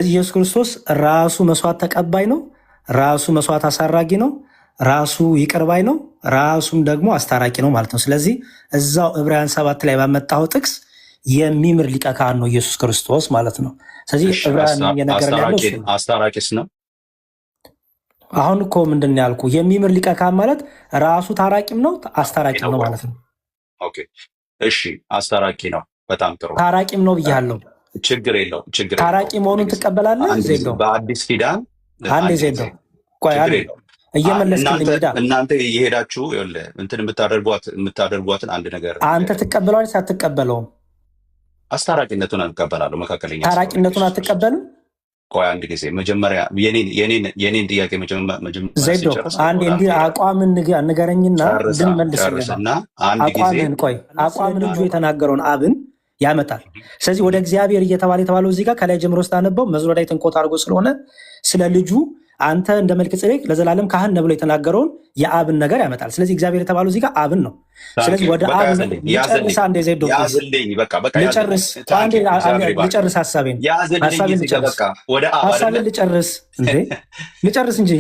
ኢየሱስ ክርስቶስ ራሱ መስዋዕት ተቀባይ ነው። ራሱ መስዋዕት አሳራጊ ነው። ራሱ ይቅር ባይ ነው። ራሱም ደግሞ አስታራቂ ነው ማለት ነው። ስለዚህ እዛው ዕብራውያን 7 ላይ ባመጣው ጥቅስ የሚምር ሊቀ ካህን ነው ኢየሱስ ክርስቶስ ማለት ነው። ስለዚህ ዕብራውያን እየነገረን ያለው አስታራቂስ ነው። አሁን እኮ ምንድን ነው ያልኩህ? የሚምር ሊቀ ካህን ማለት ራሱ ታራቂም ነው አስታራቂም ነው ማለት ነው። ኦኬ እሺ፣ አስታራቂ ነው። በጣም ጥሩ። ታራቂም ነው ብያለሁ። ችግር የለውም። ታራቂ መሆኑን ትቀበላለህ? ዜዶ በአዲስ ኪዳን አንዴ ዜዶ ቆይ አንዴ እየመለስክልኝ ሄዳ እናንተ እየሄዳችሁ እንትን የምታደርጓትን አንድ ነገር አንተ ትቀበለዋለህ ሳትቀበለውም? አስታራቂነቱን እቀበላለሁ። መካከለኛ ታራቂነቱን አትቀበልም? ቆይ አንድ ጊዜ መጀመሪያ የኔን ጥያቄ መጀመሪያ ዜዶ አንዴ እንዲህ አቋምን ንገረኝና ድንመልስልና አንድ ጊዜ አቋምን እንጂ የተናገረውን አብን ያመጣል። ስለዚህ ወደ እግዚአብሔር እየተባለ የተባለው እዚህ ጋር ከላይ ጀምሮ ስታነበው መዝሙረ ዳዊትን ኮት አድርጎ ስለሆነ ስለ ልጁ አንተ እንደ መልከ ጼዴቅ ለዘላለም ካህን ነህ ብሎ የተናገረውን የአብን ነገር ያመጣል። ስለዚህ እግዚአብሔር የተባለው እዚህ ጋር አብን ነው። ስለዚህ ወደ አብን ልጨርስ አንዴ ዜዶ ልጨርስ ሀሳቤን ልጨርስ እንጂ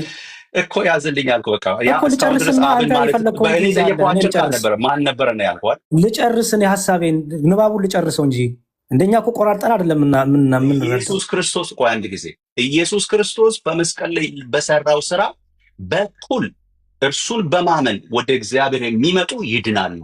እኮ ያዝልኝ አልኩህ። በቃ እኮ ልጨርስና አንተ የፈለግከው ማን ነበረ ነው ያልከዋል። ልጨርስን የሀሳቤን ንባቡን ልጨርሰው እንጂ እንደኛ እኮ ቆራርጠን አይደለም። ኢየሱስ ክርስቶስ ቆይ አንድ ጊዜ ኢየሱስ ክርስቶስ በመስቀል ላይ በሰራው ስራ በኩል እርሱን በማመን ወደ እግዚአብሔር የሚመጡ ይድናሉ።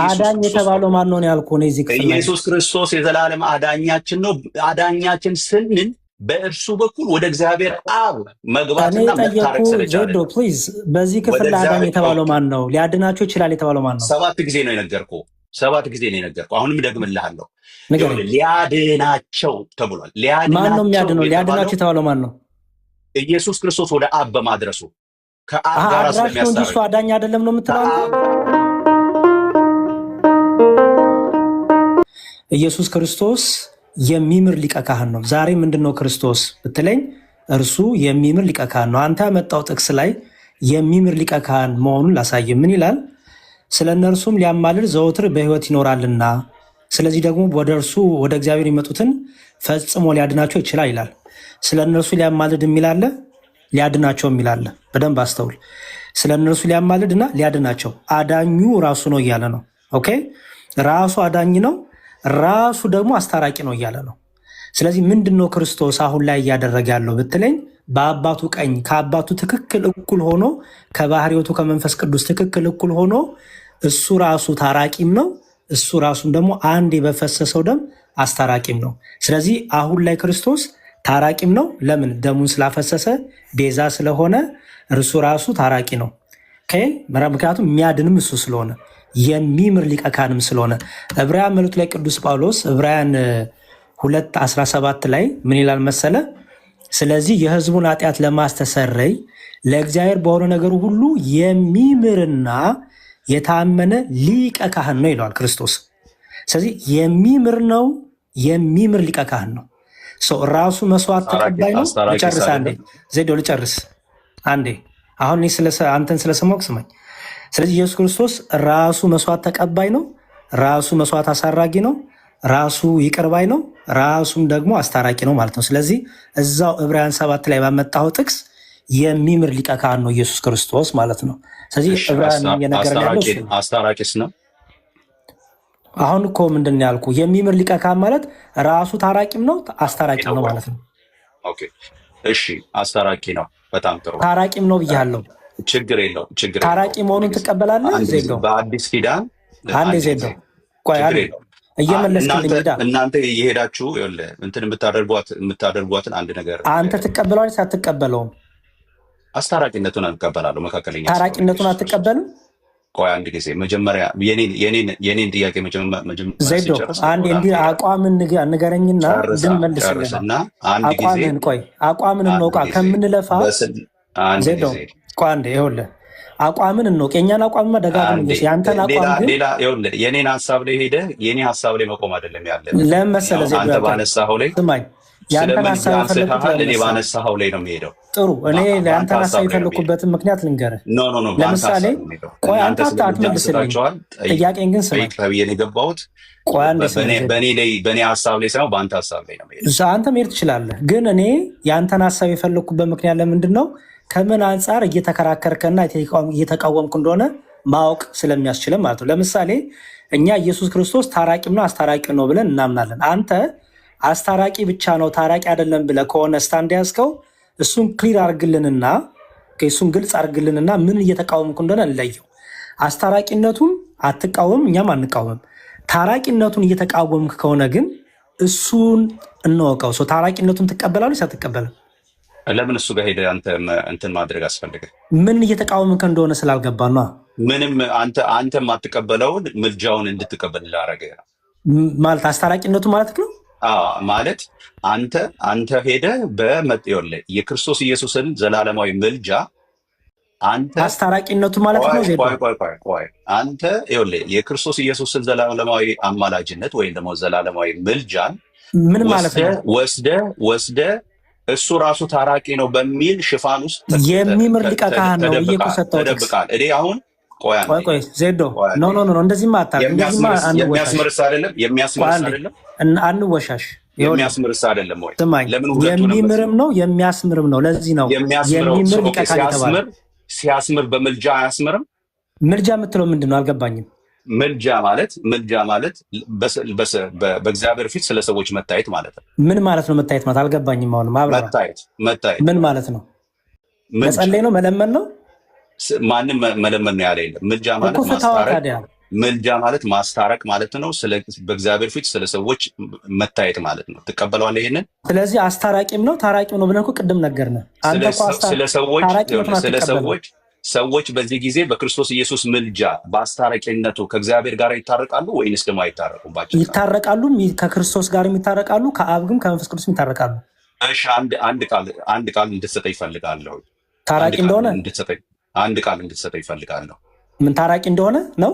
አዳኝ የተባለው ማን ነው ያልኩህ? ነው እዚህ ክፍል ኢየሱስ ክርስቶስ የዘላለም አዳኛችን ነው። አዳኛችን ስንል በእርሱ በኩል ወደ እግዚአብሔር አብ መግባትና መታረቅ ስለቻለ ፕሊዝ በዚህ ክፍል ላይ አዳኝ የተባለው ማን ነው? ሊያድናቸው ይችላል የተባለው ማን ነው? 7 ጊዜ ነው የነገርኩህ። 7 ጊዜ ነው የነገርኩህ። አሁንም ደግምልሃለሁ። ሊያድናቸው ተብሏል። ማን ነው የሚያድነው? ሊያድናቸው የተባለው ማን ነው? ኢየሱስ ክርስቶስ ወደ አብ በማድረሱ ከአብ ጋር ስለሚያስታርቅ እሱ አዳኝ አይደለም ነው የምትለው? ኢየሱስ ክርስቶስ የሚምር ሊቀ ካህን ነው። ዛሬ ምንድነው ክርስቶስ ብትለኝ እርሱ የሚምር ሊቀ ካህን ነው። አንተ ያመጣው ጥቅስ ላይ የሚምር ሊቀ ካህን መሆኑን ላሳይ። ምን ይላል? ስለ እነርሱም ሊያማልድ ዘወትር በሕይወት ይኖራልና ስለዚህ ደግሞ ወደ እርሱ ወደ እግዚአብሔር የሚመጡትን ፈጽሞ ሊያድናቸው ይችላል ይላል። ስለ እነርሱ ሊያማልድ የሚላለ ሊያድናቸው የሚላለ። በደንብ አስተውል። ስለ እነርሱ ሊያማልድና ሊያድናቸው አዳኙ ራሱ ነው እያለ ነው። ኦኬ፣ ራሱ አዳኝ ነው፣ ራሱ ደግሞ አስታራቂ ነው እያለ ነው። ስለዚህ ምንድነው ክርስቶስ አሁን ላይ እያደረገ ያለው ብትለኝ በአባቱ ቀኝ ከአባቱ ትክክል እኩል ሆኖ ከባህሪዎቱ ከመንፈስ ቅዱስ ትክክል እኩል ሆኖ እሱ ራሱ ታራቂም ነው፣ እሱ ራሱም ደግሞ አንድ በፈሰሰው ደም አስታራቂም ነው። ስለዚህ አሁን ላይ ክርስቶስ ታራቂም ነው። ለምን? ደሙን ስላፈሰሰ ቤዛ ስለሆነ እርሱ ራሱ ታራቂ ነው። ምክንያቱም የሚያድንም እሱ ስለሆነ የሚምር ሊቀ ካህንም ስለሆነ። ዕብራውያን መልእክቱ ላይ ቅዱስ ጳውሎስ ዕብራውያን 2:17 ላይ ምን ይላል መሰለ? ስለዚህ የሕዝቡን ኃጢአት ለማስተሰረይ ለእግዚአብሔር በሆነ ነገሩ ሁሉ የሚምርና የታመነ ሊቀ ካህን ነው ይለዋል ክርስቶስ። ስለዚህ የሚምር ነው፣ የሚምር ሊቀ ካህን ነው። ራሱ መስዋዕት ተቀባይ ነው። ልጨርስ አንዴ ዜዶ ልጨርስ አንዴ። አሁን አንተን ስለሰማሁ ስማኝ። ስለዚህ ኢየሱስ ክርስቶስ ራሱ መስዋዕት ተቀባይ ነው፣ ራሱ መስዋዕት አሳራጊ ነው፣ ራሱ ይቅር ባይ ነው፣ ራሱም ደግሞ አስታራቂ ነው ማለት ነው። ስለዚህ እዛው ዕብራውያን 7 ላይ ባመጣው ጥቅስ የሚምር ሊቀ ካህን ነው ኢየሱስ ክርስቶስ ማለት ነው። ስለዚህ ዕብራውያን እየነገረን ያለው አስታራቂስ ነው። አሁን እኮ ምንድን ነው ያልኩህ? የሚምር ሊቀ ካህን ማለት ራሱ ታራቂም ነው አስታራቂም ነው ማለት ነው። ኦኬ እሺ፣ አስታራቂ ነው። በጣም ጥሩ። ታራቂም ነው ብያለሁ። ችግር የለውም። ታራቂ መሆኑን ትቀበላለህ? ዜዶ በአዲስ ኪዳን አንዴ ዜዶ ቆይ አንዴ እየመለስክልኝ ሄዳ እናንተ እየሄዳችሁ እንትን የምታደርጓትን አንድ ነገር አንተ ትቀበለዋለህ ሳትቀበለውም? አስታራቂነቱን እቀበላለሁ። መካከለኛ ታራቂነቱን አትቀበልም? ቆይ አንድ ጊዜ መጀመሪያ የኔን ጥያቄ መጀመሪያ ዜዶ አንዴ እንዲህ አቋምን ንገረኝና ድንመልስልና አቋምን ቆይ አቋምን እንውቃ ከምንለፋ ዜዶ ቆይ አንዴ ይኸውልህ አቋምን እንውቅ። የእኛን አቋምማ ደጋግም ያንተን አቋም ግን የኔን ሀሳብ ላይ ሄደህ የኔ ሀሳብ ላይ መቆም አይደለም ያለ። ለምን መሰለህ ዜዶ አንተ ባነሳኸው ላይ ስማኝ ስለ ያንተን ምልጃ ሀሳብ የፈለኩት አንስተሃል። እኔ ለምሳሌ ባነሳኸው ላይ ነው የሚሄደው። ጥሩ፣ እኔ በአንተ ለአንተን ሀሳብ ሀሳብ ላይ ነው የሚሄደው። የፈለኩበትን ምክንያት ልንገርህ። ኖ ኖ ኖ፣ በአንተ ለምሳሌ ሀሳብ ነው የሚሄደው። ቆይ አንተ እናንተ ስለ ምልጃ አትመልስልኝ፣ አንስታችኋል። ጥያቄን ግን ስማኝ። ጠይቅ ተብዬ ነው የገባሁት። ቆይ አንዴ ስማኝ ዜዶ። በእኔ ሀሳብ ላይ ሳይሆን በአንተ ሀሳብ ላይ ነው የሚሄደው። አንተ መሄድ ትችላለህ፣ ግን እኔ የአንተን ሀሳብ የፈለኩበት ምክንያት ለምንድን ነው? ከምን አንጻር እየተከራከርከና እየተቃወምክ እንደሆነ ማወቅ ስለሚያስችልም ማለት ነው። ለምሳሌ እኛ ኢየሱስ ክርስቶስ ታራቂም ነው አስታራቂ ነው ብለን እናምናለን። አንተ አስታራቂ ብቻ ነው ታራቂ አይደለም ብለህ ከሆነ ስታንድ ያዝከው፣ እሱን ክሊር አርግልንና እሱን ግልጽ አርግልንና ምን እየተቃወምክ እንደሆነ እንለየው። አስታራቂነቱን አትቃወም፣ እኛም አንቃወምም። ታራቂነቱን እየተቃወምክ ከሆነ ግን እሱን እንወቀው። ታራቂነቱን ትቀበላለህ አትቀበልም? ለምን እሱ ጋር ሄደህ አንተ እንትን ማድረግ አስፈልገህ? ምን እየተቃወምክ እንደሆነ ስላልገባ ነው። ምንም አንተ የማትቀበለውን ምልጃውን እንድትቀበል ላደረገ ማለት አስታራቂነቱ ማለት ነው። ማለት አንተ ሄደህ የክርስቶስ ኢየሱስን ዘላለማዊ ምልጃ አንተ አስታራቂነቱ ማለት ነው። ቆይ አንተ የክርስቶስ ኢየሱስን ዘላለማዊ አማላጅነት ወይም ደግሞ ዘላለማዊ ምልጃን ምን ማለት ነው ወስደህ እሱ ራሱ ታራቂ ነው በሚል ሽፋን ውስጥ የሚምር ሊቀ ካህን ነው ተደብቃል። እኔ አሁን ቆይ ዜዶ ኖ እንደዚህማ የሚያስመርስ አይደለም አንወሻሽ። የሚያስምርስ አይደለም ወይ? የሚምርም ነው የሚያስምርም ነው። ለዚህ ነው የሚምር ሊቀ ካህን የተባለው። ሲያስምር በምልጃ አያስምርም? ምልጃ የምትለው ምንድን ነው? አልገባኝም። ምልጃ ማለት በእግዚአብሔር ፊት ስለ ሰዎች መታየት ማለት ነው። ምን ማለት ነው መታየት ማለት? አልገባኝም። አሁን መታየት ምን ማለት ነው? መጸለይ ነው? መለመን ነው? ማንም መለመን ነው ያለ የለም። ምልጃ ማለት ማስታረቅ ማለት ነው። በእግዚአብሔር ፊት ስለ ሰዎች መታየት ማለት ነው። ትቀበለዋለህ ይሄንን? ስለዚህ አስታራቂም ነው ታራቂም ነው ብለን እኮ ቅድም ነገርነህ። ሰዎች በዚህ ጊዜ በክርስቶስ ኢየሱስ ምልጃ በአስታራቂነቱ ከእግዚአብሔር ጋር ይታረቃሉ ወይንስ ደግሞ አይታረቁም? ይታረቃሉ። ከክርስቶስ ጋር ይታረቃሉ፣ ከአብ ግን ከመንፈስ ቅዱስ ይታረቃሉ። እሺ፣ አንድ ቃል እንድትሰጠኝ ይፈልጋለሁ። ታራቂ እንደሆነ አንድ ቃል እንድትሰጠኝ ይፈልጋለሁ። ምን ታራቂ እንደሆነ ነው?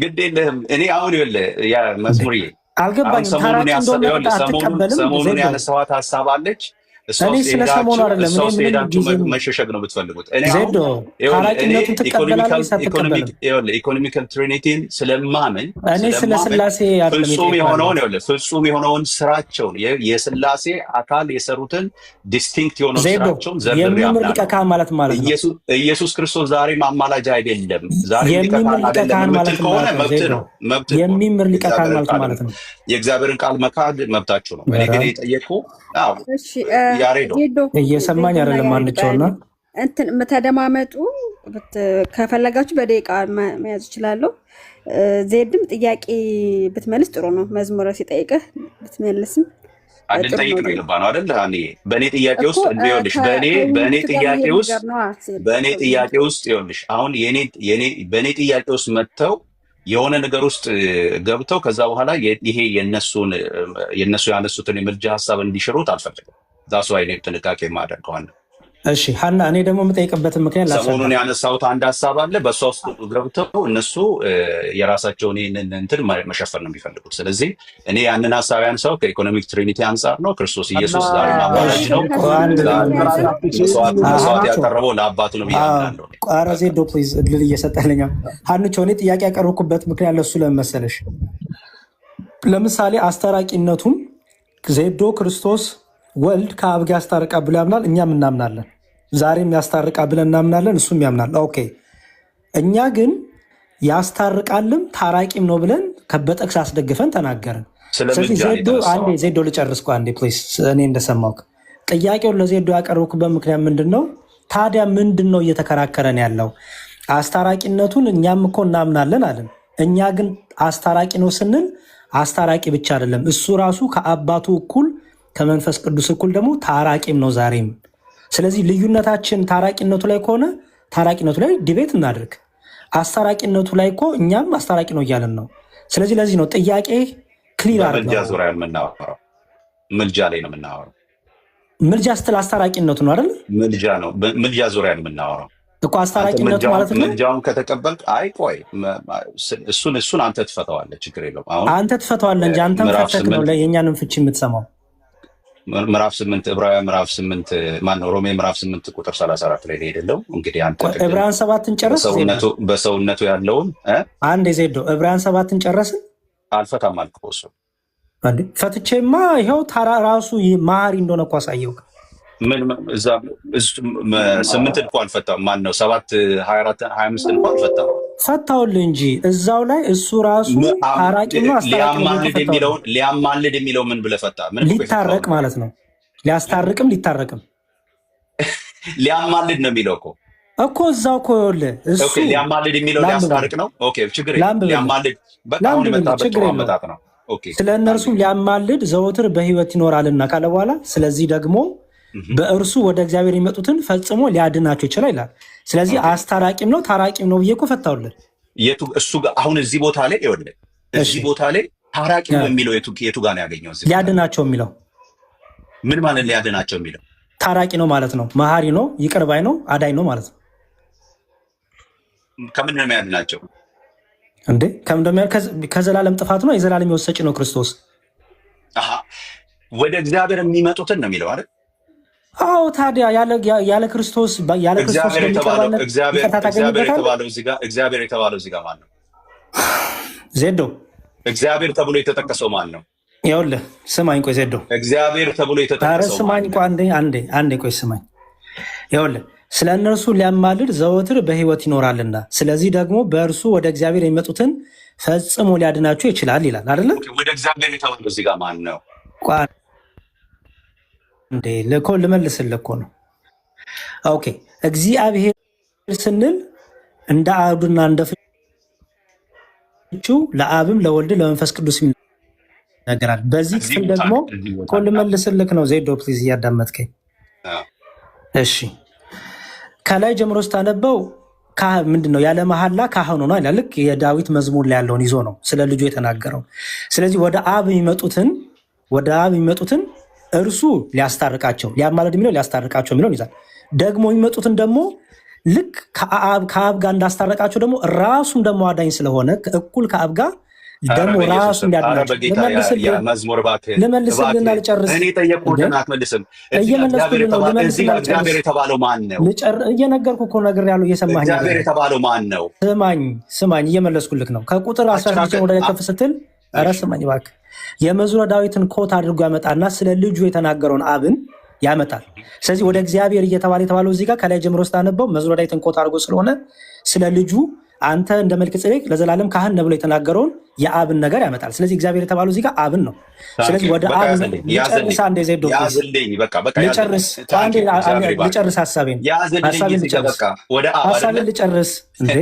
ግድ የለህም። እኔ አሁን መዝሙር አልገባኝም። ሰሞኑን ያነሳኋት ሀሳብ አለች። እኔ ስለ ሰሞኑ አይደለም መሸሸግ ነው የምትፈልጉት። ኢኮኖሚካል ትሪኒቲን ስለማምን እኔ ስለ ስላሴ ፍጹም የሆነውን ስራቸውን የስላሴ አካል የሰሩትን ዲስቲንክት የሆነውን ስራቸውን የሚምር ሊቀ ካህን ማለት ነው። ኢየሱስ ክርስቶስ ዛሬም አማላጅ አይደለም። የሚምር ሊቀ ካህን ማለት ነው። የሚምር ሊቀ ካህን ማለት ነው። የእግዚአብሔርን ቃል መካድ መብታችሁ ነው። እኔ ግን የጠየቁ እየሰማኝ አይደለም። አንቸውና እንትን ተደማመጡ። ከፈለጋችሁ በደቂቃ መያዝ እችላለሁ። ዜድም ጥያቄ ብትመልስ ጥሩ ነው። መዝሙረ ሲጠይቅህ ብትመልስም እንድንጠይቅ ነው የገባ ነው አይደል? በእኔ ጥያቄ ውስጥ እንዲሆንሽ በእኔ ጥያቄ ውስጥ ይሆንሽ አሁን በእኔ ጥያቄ ውስጥ መጥተው የሆነ ነገር ውስጥ ገብተው ከዛ በኋላ ይሄ የነሱ ያነሱትን የምልጃ ሀሳብ እንዲሽሩት አልፈልግም። ዛሱ አይኔ ጥንቃቄ ማደርገዋል። እሺ ሀና፣ እኔ ደግሞ የምጠይቅበትን ምክንያት ሰሞኑን ያነሳሁት አንድ ሀሳብ አለ። በእሷ ውስጥ ገብተው እነሱ የራሳቸውን ይህንን እንትን መሸፈን ነው የሚፈልጉት። ስለዚህ እኔ ያንን ሀሳብ ያነሳው ከኢኮኖሚክ ትሪኒቲ አንጻር ነው። ክርስቶስ ኢየሱስ ዛሬ አማላጅ ነው። መስዋዕት ያቀረበው ለአባቱ ነው ብያለሁ። ኧረ ዜዶ ፕሊዝ እድል እየሰጠልኛ። ሀንቾ፣ እኔ ጥያቄ ያቀረብኩበት ምክንያት ለሱ ለመሰለሽ፣ ለምሳሌ አስታራቂነቱን ዜዶ ክርስቶስ ወልድ ከአብ ጋር ያስታርቃ ብሎ ያምናል፣ እኛም እናምናለን። ዛሬም ያስታርቃ ብለን እናምናለን፣ እሱም ያምናል። ኦኬ፣ እኛ ግን ያስታርቃልም ታራቂም ነው ብለን በጥቅስ አስደግፈን ተናገርን። ስለዚህ ዜዶ ልጨርስ አንዴ ፕሊዝ። እኔ እንደሰማሁ ጥያቄውን ለዜዶ ያቀረብኩበት ምክንያት ምንድን ነው? ታዲያ ምንድን ነው እየተከራከረን ያለው? አስታራቂነቱን እኛም እኮ እናምናለን አለን። እኛ ግን አስታራቂ ነው ስንል አስታራቂ ብቻ አይደለም፣ እሱ ራሱ ከአባቱ እኩል ከመንፈስ ቅዱስ እኩል ደግሞ ታራቂም ነው ዛሬም። ስለዚህ ልዩነታችን ታራቂነቱ ላይ ከሆነ ታራቂነቱ ላይ ዲቤት እናድርግ። አስታራቂነቱ ላይ እኮ እኛም አስታራቂ ነው እያለን ነው። ስለዚህ ለዚህ ነው ጥያቄ ክሊር አድርገው። ምልጃ ዙሪያ የምናወራው ምልጃ ላይ ነው የምናወራው። ምልጃ ስትል አስታራቂነቱ ነው አይደል? ምልጃ ዙሪያ ነው የምናወራው እኮ አስታራቂነቱ ማለት ነው። ምልጃውን ከተቀበልክ አይ ቆይ እሱን አንተ ትፈታዋለህ፣ ችግር የለውም። አሁን አንተ ትፈታዋለህ እንጂ አንተም ፈተክ ነው የእኛንም ፍቺ የምትሰማው። ምዕራፍ 8 ዕብራውያን ምዕራፍ 8 ማነው ሮሜ ምዕራፍ 8 ቁጥር 34 ላይ ሄደለው። እንግዲህ አንተ ዕብራውያን 7ን ጨረስ። በሰውነቱ ያለውን አንድ ዜዶ ዕብራውያን 7ን ጨረስን። አልፈታም አልኩህ እሱ አንዴ ፈትቼማ ይሄው ታራ ራሱ መሀሪ እንደሆነ እኮ አሳየው። ምን እዛ 8 እንኳን አልፈታም። ማን ነው 7 24 25 እንኳን አልፈታም። ፈታውልህ እንጂ እዛው ላይ እሱ ራሱ ታራቂ ነው። ሊያማልድ የሚለው ምን ብለህ ፈታ? ምን ሊታረቅ ማለት ነው። ሊያስታርቅም ሊታረቅም ሊያማልድ ነው የሚለው እኮ እዛው እኮ ይኸውልህ እሱ ሊያማልድ የሚለው ሊያስታርቅ ነው። ኦኬ ችግር የለም። ሊያማልድ በቃ አሁን የመጣበት አመጣጥ ነው። ኦኬ ስለ እነርሱም ሊያማልድ ዘወትር በሕይወት ይኖራልና ካለ በኋላ ስለዚህ ደግሞ በእርሱ ወደ እግዚአብሔር የሚመጡትን ፈጽሞ ሊያድናቸው ይችላል ይላል። ስለዚህ አስታራቂም ነው ታራቂም ነው ብዬ እኮ ፈታውልን። እሱ አሁን እዚህ ቦታ ላይ ይኸውልህ፣ እዚህ ቦታ ላይ ታራቂ ነው የሚለው የቱ ጋር ነው ያገኘው? ሊያድናቸው የሚለው ምን ማለት ሊያድናቸው የሚለው? ታራቂ ነው ማለት ነው። መሀሪ ነው፣ ይቅር ባይ ነው፣ አዳኝ ነው ማለት ነው። ከምን ነው የሚያድናቸው እንዴ? ከዘላለም ጥፋት ነው። የዘላለም ሕይወት ሰጪ ነው ክርስቶስ። ወደ እግዚአብሔር የሚመጡትን ነው የሚለው አይደል? አዎ ታዲያ ያለ ክርስቶስ እግዚአብሔር የተባለው እዚህ ጋር ማን ነው? ዜዶ እግዚአብሔር ተብሎ የተጠቀሰው ማን ነው? ይኸውልህ ስማኝ፣ ቆይ ዜዶ እግዚአብሔር ተብሎ የተጠቀሰው ስማኝ፣ ቆይ አንዴ ቆይ ስማኝ። ይኸውልህ ስለ እነርሱ ሊያማልድ ዘወትር በሕይወት ይኖራልና ስለዚህ ደግሞ በእርሱ ወደ እግዚአብሔር የሚመጡትን ፈጽሞ ሊያድናቸው ይችላል ይላል አይደለ? ወደ እግዚአብሔር የተባለው እዚህ ጋር ማን ነው? እንዴ ለኮ ልመልስልህ እኮ ነው። ኦኬ እግዚአብሔር ስንል እንደ አብና እንደ ፍቹ ለአብም ለወልድ ለመንፈስ ቅዱስ ይነገራል። በዚህ ክፍል ደግሞ እኮ ልመልስልህ ነው። ዜዶ ፕሊዝ እያዳመጥከኝ እሺ። ከላይ ጀምሮ ስታነበው ምንድን ነው? ያለ መሐላ ካህኑ ነው ይላል። ልክ የዳዊት መዝሙር ላይ ያለውን ይዞ ነው ስለ ልጁ የተናገረው። ስለዚህ ወደ አብ የሚመጡትን እርሱ ሊያስታርቃቸው፣ ሊያማልድ የሚለው ሊያስታርቃቸው የሚለውን ይዛል። ደግሞ የሚመጡትን ደግሞ ልክ ከአብ ጋር እንዳስታረቃቸው ደግሞ ራሱም ደግሞ አዳኝ ስለሆነ እኩል ከአብ ጋር ደግሞ ራሱ እንዲያድናቸው ልመልስልና ልጨርስ። እየመለስኩልህ ነው። እየነገርኩህ እኮ ነግሬሃለሁ። እየሰማኸኝ? እግዚአብሔር የተባለው ማን ነው? ስማኝ፣ እየመለስኩልህ ነው። ከቁጥር 19 ወደ ላይ ከፍ ስትል ኧረ ስማኝ እባክህ። የመዝሙረ ዳዊትን ኮት አድርጎ ያመጣና ስለ ልጁ የተናገረውን አብን ያመጣል። ስለዚህ ወደ እግዚአብሔር እየተባለ የተባለው እዚህ ጋር ከላይ ጀምሮ ስታነበው መዝሙረ ዳዊትን ኮት አድርጎ ስለሆነ ስለ ልጁ አንተ እንደ መልከጼዴቅ ለዘላለም ካህን ነህ ብሎ የተናገረውን የአብን ነገር ያመጣል። ስለዚህ እግዚአብሔር የተባለው እዚህ ጋር አብን ነው። ስለዚህ ወደ አብ ልጨርስ። አንዴ ዜዶ ልጨርስ ሀሳቤን ልጨርስ እንዴ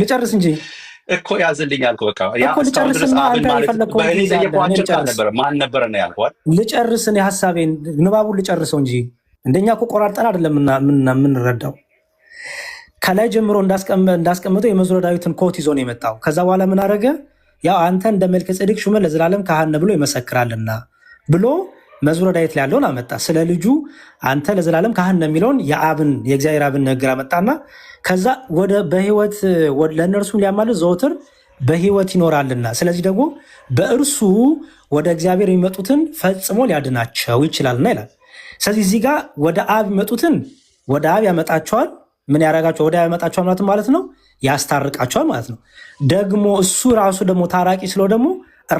ልጨርስ እንጂ እኮ ያዝልኝ አልኩህ። በቃ ልጨርስና አንተ የፈለግከውን ማን ነበረ ነው ያልኩህ። ልጨርስ እኔ ሀሳቤን ንባቡን ልጨርሰው እንጂ እንደኛ እኮ ቆራርጠን አይደለም የምንረዳው። ከላይ ጀምሮ እንዳስቀምጠው የመዝሙረ ዳዊትን ኮት ይዞ ነው የመጣው። ከዛ በኋላ ምን አደረገ? ያው አንተ እንደ መልከጼዴቅ ሹመህ ለዘላለም ካህን ነህ ብሎ ይመሰክራልና ብሎ መዝሙረ ዳዊት ላይ ያለውን አመጣ። ስለ ልጁ አንተ ለዘላለም ካህን ነህ የሚለውን የእግዚአብሔር አብን ነገር አመጣና ከዛ ወደ በሕይወት ለእነርሱም ሊያማልድ ዘወትር በሕይወት ይኖራልና ስለዚህ ደግሞ በእርሱ ወደ እግዚአብሔር የሚመጡትን ፈጽሞ ሊያድናቸው ይችላልና ይላል። ስለዚህ እዚህ ጋር ወደ አብ የሚመጡትን ወደ አብ ያመጣቸዋል። ምን ያደርጋቸው? ወደ አብ ያመጣቸዋል ማለት ነው፣ ያስታርቃቸዋል ማለት ነው። ደግሞ እሱ ራሱ ደግሞ ታራቂ ስለው ደግሞ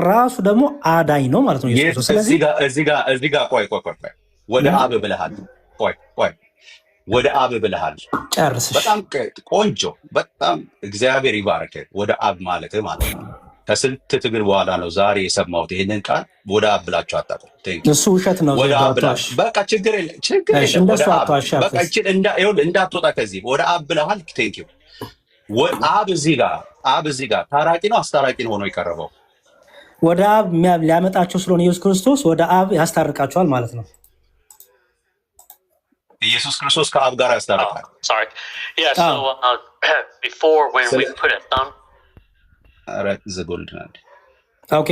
ራሱ ደግሞ አዳኝ ነው ማለት ነው። ስለዚህ እዚህ ጋር ቆይ ወደ አብ ብለሃል። ቆይ ወደ አብ ብለሃል። ጨርስ። በጣም ቆንጆ፣ በጣም እግዚአብሔር ይባረክ። ወደ አብ ማለት ነው። ከስንት ትግል በኋላ ነው ዛሬ የሰማሁት ይህንን ቃል። ወደ አብ ብላችሁ አታውቁም። እሱ ውሸት ነው። በቃ ችግር የለም። በቃ እንዳትወጣ ከዚህ ወደ አብ ብለሃል። ቴንኪው። አብ እዚህ ጋር ታራቂ ነው አስታራቂ ነው ሆኖ የቀረበው ወደ አብ ሊያመጣቸው ስለሆነ ኢየሱስ ክርስቶስ ወደ አብ ያስታርቃቸዋል ማለት ነው። ኢየሱስ ክርስቶስ ከአብ ጋር ያስታርቃል።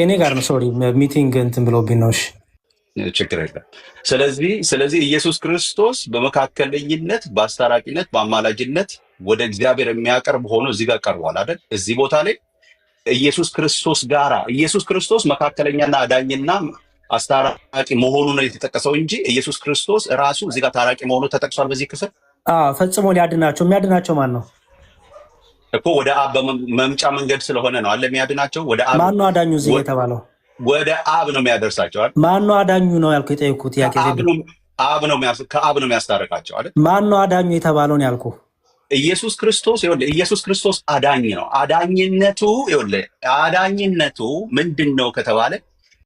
እኔ ጋር ነው። ሶሪ ሚቲንግ እንትን ብሎብኝ ነው። ችግር የለም። ስለዚህ ኢየሱስ ክርስቶስ በመካከለኝነት፣ በአስታራቂነት፣ በአማላጅነት ወደ እግዚአብሔር የሚያቀርብ ሆኖ እዚህ ጋር ቀርቧል አይደል? እዚህ ቦታ ላይ ኢየሱስ ክርስቶስ መካከለኛና አዳኝና አስታራቂ መሆኑ ነው የተጠቀሰው እንጂ ኢየሱስ ክርስቶስ ራሱ እዚህ ጋር ታራቂ መሆኑ ተጠቅሷል በዚህ ክፍል። ፈጽሞ ሊያድናቸው የሚያድናቸው ማን ነው እኮ? ወደ አብ መምጫ መንገድ ስለሆነ ነው አለ የሚያድናቸው። ወደ አብ ማን ነው አዳኙ? እዚህ የተባለው ወደ አብ ነው የሚያደርሳቸው አይደል? ማን ነው አዳኙ ነው ያልኩ? የጠየኩት ጥያቄ ከአብ ነው የሚያስታርቃቸው አይደል? ማን ነው አዳኙ የተባለው ነው ያልኩ? ኢየሱስ ክርስቶስ አዳኝ ነው። አዳኝነቱ ምንድን ነው ከተባለ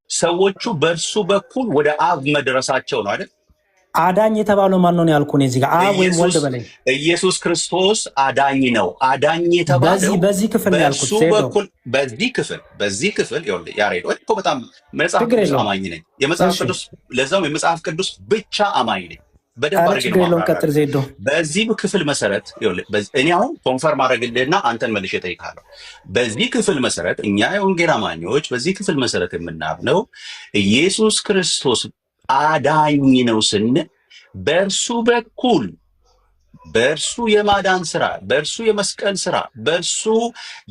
ሰዎቹ በእርሱ በኩል ወደ አብ መድረሳቸው ነው አይደል? አዳኝ የተባለው ማን ነው ያልኩ? እዚህ ጋር አብ ወይም ወልድ በለኝ። ኢየሱስ ክርስቶስ አዳኝ ነው። አዳኝ የተባለው በዚህ ክፍል ነው ያልኩት። በኩል በዚህ ክፍል ያሬድ እኮ በጣም መጽሐፍ ቅዱስ አማኝ ነኝ። ለዛውም የመጽሐፍ ቅዱስ ብቻ አማኝ ነኝ። በደንብ ቀጥል ዜዶ። በዚህ ክፍል መሰረት እኔ አሁን ኮንፈርም አደረግልህና አንተን መልሼ እጠይቅሃለሁ። በዚህ ክፍል መሰረት እኛ የወንጌል አማኞች በዚህ ክፍል መሰረት የምናምነው ኢየሱስ ክርስቶስ አዳኝ ነው ስንል በእርሱ በኩል በእርሱ የማዳን ስራ፣ በእርሱ የመስቀል ስራ፣ በእርሱ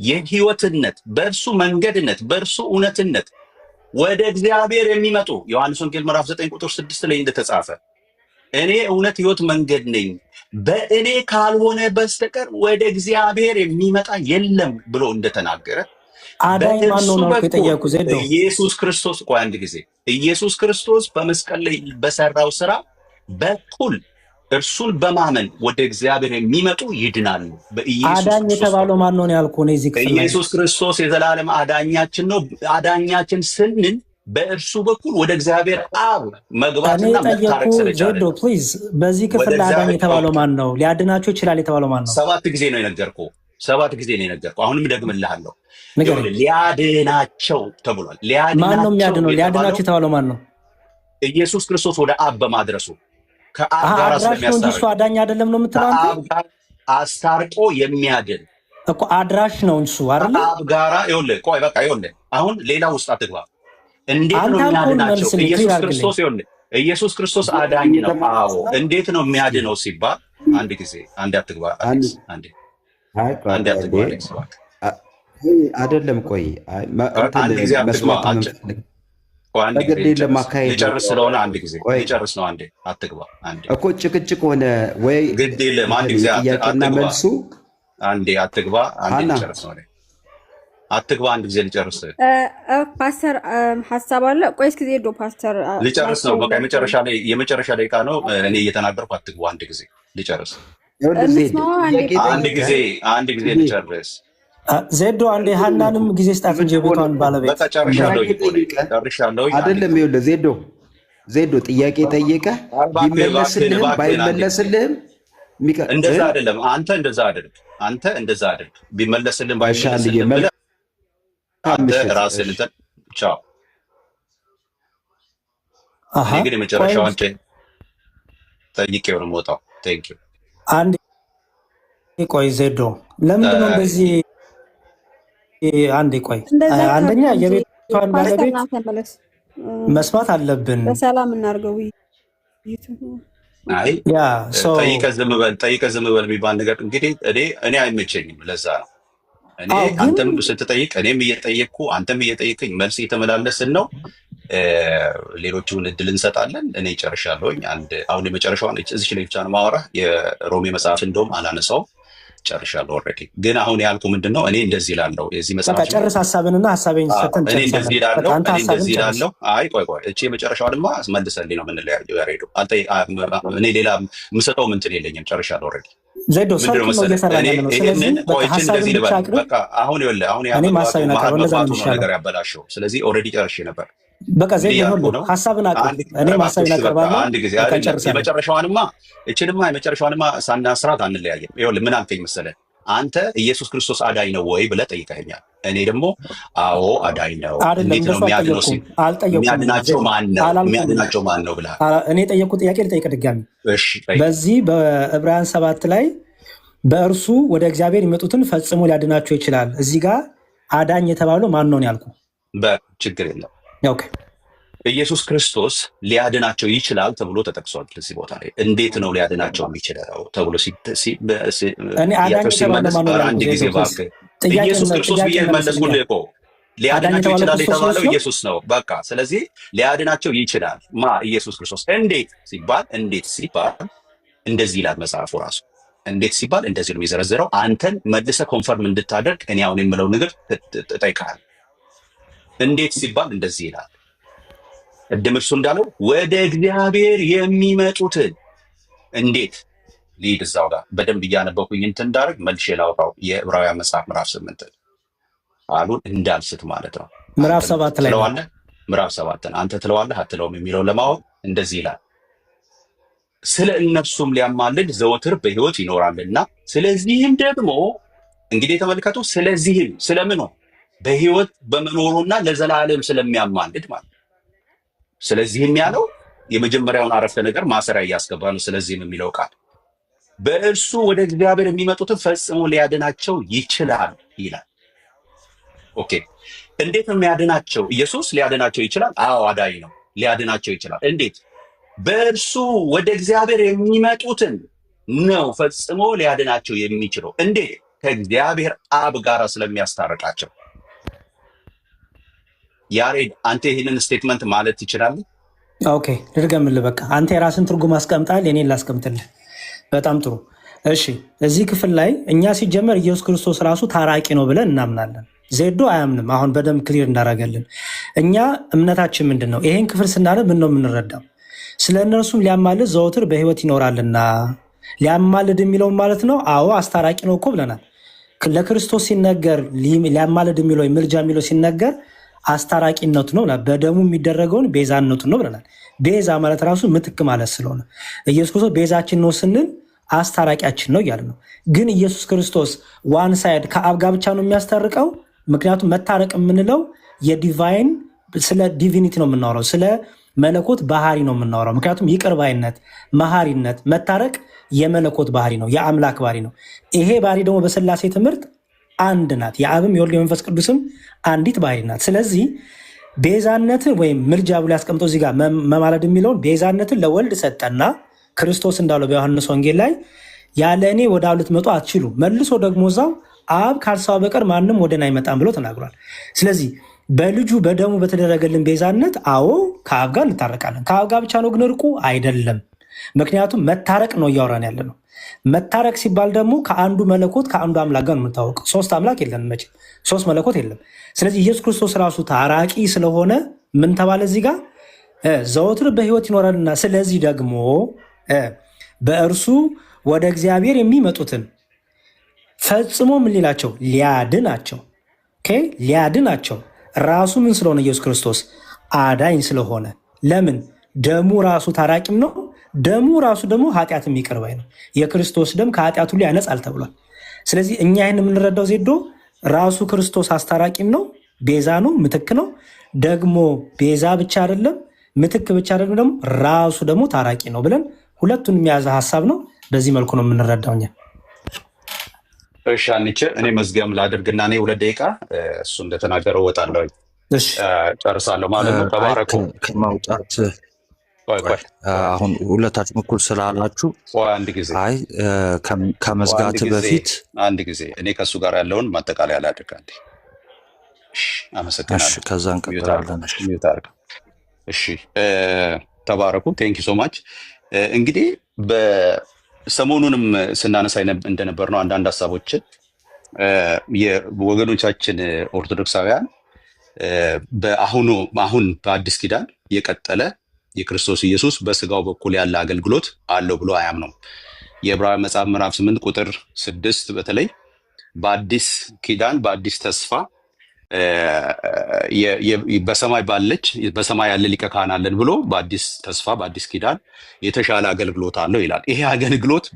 የህይወትነት፣ በእርሱ መንገድነት፣ በእርሱ እውነትነት ወደ እግዚአብሔር የሚመጡ ዮሐንስ ወንጌል ምዕራፍ 9 ቁጥር 6 ላይ እንደተጻፈ እኔ እውነት ህይወት መንገድ ነኝ፣ በእኔ ካልሆነ በስተቀር ወደ እግዚአብሔር የሚመጣ የለም ብሎ እንደተናገረ አዳኝ ማን ነው የጠየቁ? ዜዶ ኢየሱስ ክርስቶስ አንድ ጊዜ ኢየሱስ ክርስቶስ በመስቀል ላይ በሰራው ስራ በኩል እርሱን በማመን ወደ እግዚአብሔር የሚመጡ ይድናሉ። አዳኝ የተባለው ማን ነው ያልኩ? እዚህ ክፍል ኢየሱስ ክርስቶስ የዘላለም አዳኛችን ነው። አዳኛችን ስንል በእርሱ በኩል ወደ እግዚአብሔር አብ መግባትና መታረቅ ስለቻለ። ዜዶ ፕሊዝ፣ በዚህ ክፍል አዳኝ የተባለው ማን ነው? ሊያድናቸው ይችላል የተባለው ማን ነው? 7 ጊዜ ነው የነገርኩህ። አሁንም ደግምልሃለሁ። ሊያድናቸው ተብሏል። ማን ነው የሚያድነው? ሊያድናቸው የተባለው ማን ነው? ኢየሱስ ክርስቶስ ወደ አብ በማድረሱ ከአብ ጋር ስለሚያስታርቅ እሱ አዳኝ አይደለም ነው የምትለው አንተ? ከአብ ጋር አስታርቆ የሚያድን እኮ አድራሽ ነው እሱ አይደል? ከአብ ጋራ ቆይ በቃ አሁን ሌላ ውስጥ አትግባ። እንዴት ነው የሚያድናቸው? ኢየሱስ ክርስቶስ አዳኝ ነው። አዎ፣ እንዴት ነው የሚያድነው ሲባል አንድ አትግባ። አይደለም ቆይ አንድ ጊዜ ሊጨርስ ስለሆነ ሊጨርስ ነው። አንዴ አትግባ እኮ ጭቅጭቅ ሆነ ወይ ግድ የለም። አንድ ጊዜ ጥያቄና መልሱ አንዴ አትግባ። አንዴ ሊጨርስ ነው። አትግባ። አንድ ጊዜ ሊጨርስ። ፓስተር ሀሳብ አለ። ቆይ እስኪ ዜዶ ፓስተር ሊጨርስ ነው። በቃ የመጨረሻ ደቂቃ ነው። እኔ እየተናገርኩ አትግባ። አንድ ጊዜ ሊጨርስ። አንድ ጊዜ ሊጨርስ። ዜዶ አንዴ ሀናንም ጊዜ ስጣት እንጂ ቦታውን ባለቤት በቃ ጨርሻለሁ። አይደለም ይኸውልህ ዜዶ ጥያቄ ጠየቀህ ቢመለስልህም ባይመለስልህም እንደዛ አይደለም። አንተ እንደዛ አድርግ። ቢመለስልህም ባይመለስልህም ብለህ አንተ ራስህን ቻው። እኔ ግን የመጨረሻውን ጠይቄው ነው የምወጣው። ቴንክ ዩ። አንድ ቆይ ዜዶ ለምንድን ነው እንደዚህ? አንዴ ቆይ፣ አንደኛ የቤቷን ባለቤት መስማት አለብን። በሰላም እናድርገው። ጠይቀህ ዝም በል የሚባል ነገር እንግዲህ እኔ አይመቸኝም። ለዛ ነው እኔ አንተም ስትጠይቅ እኔም እየጠየቅኩ አንተም እየጠየቅኝ መልስ እየተመላለስን ነው። ሌሎቹን እድል እንሰጣለን። እኔ ጨርሻለሁኝ። አሁን የመጨረሻውን እዚች ላይ ብቻ ነው የማወራህ። የሮሜ መጽሐፍ እንደውም አላነሳውም። ጨርሻለሁ። ኦልሬዲ ግን አሁን ያልኩህ ምንድን ነው? እኔ እንደዚህ እላለሁ። የዚህ መጽሐፍ ጨርስ ሀሳብንና ሀሳቤን ሰተን እኔ እንደዚህ እላለሁ። አይ ቆይ እቺ የመጨረሻዋንማ መልሰልኝ ነው የምንለያየው። ያሬዱ እኔ ሌላ የምሰጠው ምንትን የለኝም። ጨርሻለሁ። ኦልሬዲ ዜዶ ሰው ነው እየሰራ ያለ ነው። ስለዚህ እንደዚህ ልበል። በቃ አሁን ነገር ያበላሸው። ስለዚህ ኦልሬዲ ጨርሼ ነበር። በቃ ዜዶ ሀሳብን አቅርብ። እኔ ሀሳብን አቀርባለሁ። አንድ ጊዜ የመጨረሻዋንማ ሳናስራት አንለያየም። ይኸውልህ ምን አልከኝ መሰለህ? አንተ ኢየሱስ ክርስቶስ አዳኝ ነው ወይ ብለህ ጠይቀኸኛል። እኔ ደግሞ አዎ አዳኝ ነው። እንዴት ነው የሚያድነው? የሚያድናቸው ማን ነው ብለሃል። እኔ የጠየቅኩት ጥያቄ ልጠይቅ ድጋሚ። በዚህ በዕብራውያን 7 ላይ በእርሱ ወደ እግዚአብሔር የሚመጡትን ፈጽሞ ሊያድናቸው ይችላል። እዚህ ጋር አዳኝ የተባለው ማን ነው ያልኩህ? ችግር የለም። ኢየሱስ ክርስቶስ ሊያድናቸው ይችላል ተብሎ ተጠቅሷል። እዚህ ቦታ ላይ እንዴት ነው ሊያድናቸው የሚችለው ተብሎ ጥያቄው ሲመለስ አንድ ጊዜ እባክህ ኢየሱስ ክርስቶስ ብዬ መለስኩልህ እኮ። ሊያድናቸው ይችላል የተባለው ኢየሱስ ነው። በቃ ስለዚህ ሊያድናቸው ይችላል ኢየሱስ ክርስቶስ። እንዴት ሲባል እንደዚህ ይላል መጽሐፉ ራሱ። እንዴት ሲባል እንደዚህ ነው የሚዘረዝረው። አንተን መልሰህ ኮንፈርም እንድታደርግ እኔ አሁን የምለው ነገር እጠይቅሃለሁ። እንዴት ሲባል እንደዚህ ይላል። ቅድም እርሱ እንዳለው ወደ እግዚአብሔር የሚመጡትን እንዴት ሊድ እዛው ጋር በደንብ እያነበኩኝ እንትን እንዳደርግ መልሼ ላውራው። የዕብራውያን መጽሐፍ ምዕራፍ 8 ቃሉን እንዳልስት ማለት ነው። ምዕራፍ 7 ላይ ትለዋለህ። ምዕራፍ 7 አንተ ትለዋለህ አትለውም የሚለውን ለማወቅ እንደዚህ ይላል። ስለ እነርሱም ሊያማልድ ዘወትር በሕይወት ይኖራልና፣ ስለዚህም ደግሞ እንግዲህ ተመልከቱ። ስለዚህም ስለምኑ በሕይወት በመኖሩና ለዘላለም ስለሚያማልድ ማለት። ስለዚህም ያለው የመጀመሪያውን አረፍተ ነገር ማሰሪያ እያስገባ ነው። ስለዚህም የሚለው ቃል በእርሱ ወደ እግዚአብሔር የሚመጡትን ፈጽሞ ሊያድናቸው ይችላል ይላል። ኦኬ፣ እንዴት ነው የሚያድናቸው? ኢየሱስ ሊያድናቸው ይችላል። አዎ አዳኝ ነው፣ ሊያድናቸው ይችላል። እንዴት? በእርሱ ወደ እግዚአብሔር የሚመጡትን ነው ፈጽሞ ሊያድናቸው የሚችለው። እንዴት? ከእግዚአብሔር አብ ጋር ስለሚያስታርቃቸው። ያሬድ አንተ ይህንን ስቴትመንት ማለት ትችላለህ? ኦኬ ልድገምልህ። በቃ አንተ የራስን ትርጉም አስቀምጣል፣ የኔን ላስቀምጥልህ። በጣም ጥሩ። እሺ እዚህ ክፍል ላይ እኛ ሲጀመር ኢየሱስ ክርስቶስ ራሱ ታራቂ ነው ብለን እናምናለን። ዜዶ አያምንም። አሁን በደንብ ክሊር እንዳደረገልን እኛ እምነታችን ምንድን ነው? ይሄን ክፍል ስናነብ ምን ነው የምንረዳው? ስለ እነርሱም ሊያማልድ ዘወትር በሕይወት ይኖራልና። ሊያማልድ የሚለውን ማለት ነው። አዎ አስታራቂ ነው እኮ ብለናል። ለክርስቶስ ሲነገር ሊያማልድ የሚለው ምልጃ የሚለው ሲነገር አስታራቂነቱ ነው፣ በደሙ የሚደረገውን ቤዛነቱ ነው ብለናል። ቤዛ ማለት ራሱ ምትክ ማለት ስለሆነ ኢየሱስ ክርስቶስ ቤዛችን ነው ስንል አስታራቂያችን ነው እያለ ነው። ግን ኢየሱስ ክርስቶስ ዋን ሳይድ ከአብ ጋር ብቻ ነው የሚያስታርቀው። ምክንያቱም መታረቅ የምንለው የዲቫይን ስለ ዲቪኒቲ ነው የምናወራው፣ ስለ መለኮት ባህሪ ነው የምናወራው። ምክንያቱም ይቅር ባይነት፣ መሐሪነት፣ መታረቅ የመለኮት ባህሪ ነው፣ የአምላክ ባህሪ ነው። ይሄ ባህሪ ደግሞ በሥላሴ ትምህርት አንድ ናት። የአብም የወልድ የመንፈስ ቅዱስም አንዲት ባህሪ ናት። ስለዚህ ቤዛነትን ወይም ምልጃ ብሎ ያስቀምጠው እዚህ ጋር መማለድ የሚለውን ቤዛነትን ለወልድ ሰጠና ክርስቶስ እንዳለው በዮሐንስ ወንጌል ላይ ያለ እኔ ወደ አብ ልትመጡ አትችሉ፣ መልሶ ደግሞ እዛው አብ ካልሳው በቀር ማንም ወደ እኔ አይመጣም ብሎ ተናግሯል። ስለዚህ በልጁ በደሙ በተደረገልን ቤዛነት አዎ ከአብ ጋር እንታረቃለን። ከአብ ጋር ብቻ ነው ግን እርቁ አይደለም። ምክንያቱም መታረቅ ነው እያወራን ያለ ነው። መታረቅ ሲባል ደግሞ ከአንዱ መለኮት ከአንዱ አምላክ ጋር ነው የምታወቀው። ሶስት አምላክ የለንም መቼም፣ ሶስት መለኮት የለም። ስለዚህ ኢየሱስ ክርስቶስ ራሱ ታራቂ ስለሆነ ምን ተባለ እዚህ ጋር? ዘወትር በሕይወት ይኖራልና ስለዚህ ደግሞ በእርሱ ወደ እግዚአብሔር የሚመጡትን ፈጽሞ ምን ሊላቸው? ሊያድናቸው። ሊያድናቸው ራሱ ምን ስለሆነ? ኢየሱስ ክርስቶስ አዳኝ ስለሆነ። ለምን? ደሙ ራሱ ታራቂም ነው። ደሙ ራሱ ደግሞ ኃጢአትም ይቅር ባይ ነው። የክርስቶስ ደም ከኃጢአት ሁሉ ያነጻል ተብሏል። ስለዚህ እኛ ይህን የምንረዳው ዜዶ ራሱ ክርስቶስ አስታራቂም ነው፣ ቤዛ ነው፣ ምትክ ነው። ደግሞ ቤዛ ብቻ አይደለም፣ ምትክ ብቻ አይደለም፣ ደግሞ ራሱ ደግሞ ታራቂ ነው ብለን ሁለቱን የሚያዘ ሀሳብ ነው። በዚህ መልኩ ነው የምንረዳው እኛ። እሺ አንቺ እኔ መዝጊያም ላድርግና እኔ 2 ደቂቃ እሱ እንደተናገረው እወጣለሁ፣ ጨርሳለሁ ማለት ነው። ተባረኩ። ከማውጣት አሁን ሁለታችሁም እኩል ስላላችሁ አንድ ጊዜ ከመዝጋት በፊት አንድ ጊዜ እኔ ከእሱ ጋር ያለውን ማጠቃለያ ላድርግ። አንዴ አመሰግናለሁ። ከዛ እንቀጥላለን። እሺ ተባረኩ። ቴንክ ዩ ሶ ማች። እንግዲህ በሰሞኑንም ስናነሳ እንደነበር ነው አንዳንድ ሀሳቦችን የወገኖቻችን ኦርቶዶክሳውያን አሁን በአዲስ ኪዳን የቀጠለ የክርስቶስ ኢየሱስ በስጋው በኩል ያለ አገልግሎት አለው ብሎ አያምነው። የዕብራውያን መጽሐፍ ምዕራፍ 8 ቁጥር 6 በተለይ በአዲስ ኪዳን በአዲስ ተስፋ በሰማይ ያለ ሊቀ ካህን አለን ብሎ በአዲስ ተስፋ በአዲስ ኪዳን የተሻለ አገልግሎት አለው ይላል። ይሄ አገልግሎት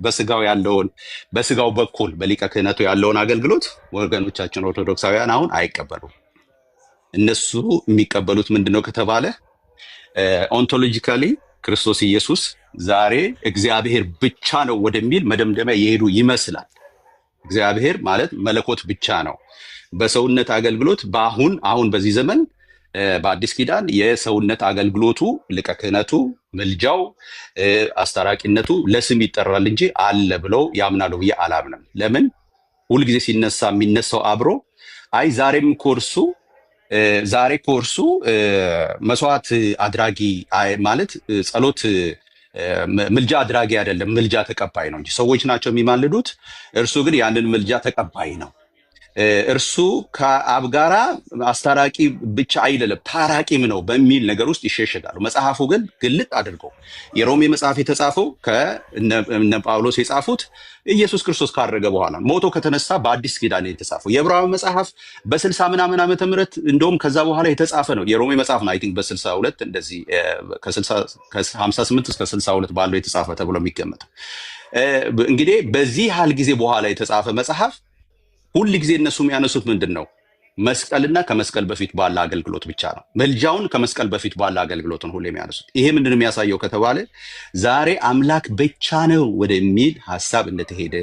በስጋው በኩል በሊቀ ክህነቱ ያለውን አገልግሎት ወገኖቻችን ኦርቶዶክሳውያን አሁን አይቀበሉም። እነሱ የሚቀበሉት ምንድነው ከተባለ ኦንቶሎጂካሊ ክርስቶስ ኢየሱስ ዛሬ እግዚአብሔር ብቻ ነው ወደሚል መደምደሚያ የሄዱ ይመስላል። እግዚአብሔር ማለት መለኮት ብቻ ነው። በሰውነት አገልግሎት አሁን በዚህ ዘመን በአዲስ ኪዳን የሰውነት አገልግሎቱ ሊቀ ክህነቱ፣ ምልጃው፣ አስታራቂነቱ ለስም ይጠራል እንጂ አለ ብለው ያምናሉ ብዬ አላምንም። ለምን ሁልጊዜ ሲነሳ የሚነሳው አብሮ አይ ዛሬም ኮርሱ መስዋዕት አድራጊ ማለት ጸሎት ምልጃ አድራጊ አይደለም፣ ምልጃ ተቀባይ ነው እንጂ ሰዎች ናቸው የሚማልዱት። እርሱ ግን ያንን ምልጃ ተቀባይ ነው። እርሱ ከአብ ጋራ አስታራቂ ብቻ አይደለም ታራቂም ነው በሚል ነገር ውስጥ ይሸሸጋሉ። መጽሐፉ ግን ግልጥ አድርገው የሮሜ መጽሐፍ የተጻፈው ከእነ ጳውሎስ የጻፉት ኢየሱስ ክርስቶስ ካረገ በኋላ ሞቶ ከተነሳ በአዲስ ኪዳን የተጻፈው። የዕብራውያን መጽሐፍ በ60 ምናምን ዓመተ ምህረት እንደውም ከዛ በኋላ የተጻፈ ነው። የሮሜ መጽሐፍ ነው አይ ቲንክ በ62 እንደዚህ ከ58 እስከ 62 ባለው የተጻፈ ተብሎ የሚገመተው። እንግዲህ በዚህ ያህል ጊዜ በኋላ የተጻፈ መጽሐፍ ሁል ጊዜ እነሱ የሚያነሱት ምንድን ነው? መስቀልና ከመስቀል በፊት ባለ አገልግሎት ብቻ ነው። መልጃውን ከመስቀል በፊት ባለ አገልግሎት ነው ሁሌ የሚያነሱት። ይሄ ምንድን ነው የሚያሳየው ከተባለ ዛሬ አምላክ ብቻ ነው ወደሚል ሀሳብ እንደተሄደ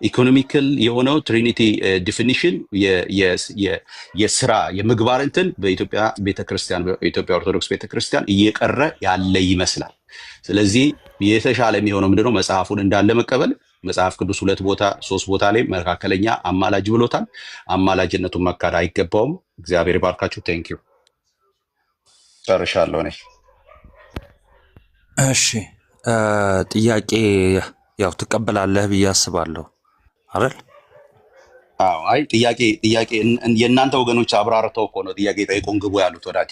ኢኮኖሚካል የሆነው ትሪኒቲ ዲፊኒሽን የስራ የምግባር እንትን በኢትዮጵያ ቤተክርስቲያን በኢትዮጵያ ኦርቶዶክስ ቤተክርስቲያን እየቀረ ያለ ይመስላል። ስለዚህ የተሻለ የሚሆነው ምንድነው? መጽሐፉን እንዳለ መቀበል። መጽሐፍ ቅዱስ 2 ቦታ 3 ቦታ ላይ መካከለኛ አማላጅ ብሎታል። አማላጅነቱን መካድ አይገባውም። እግዚአብሔር ይባርካችሁ። ቴንክ ዩ ጨርሻለሁ እኔ። እሺ ጥያቄ ያው ትቀበላለህ ብዬ አስባለሁ አይደል? አዎ። አይ ጥያቄ የእናንተ ወገኖች አብራርተው እኮ ነው ጥያቄ ጠይቁን ግቡ ያሉት ወዳጄ።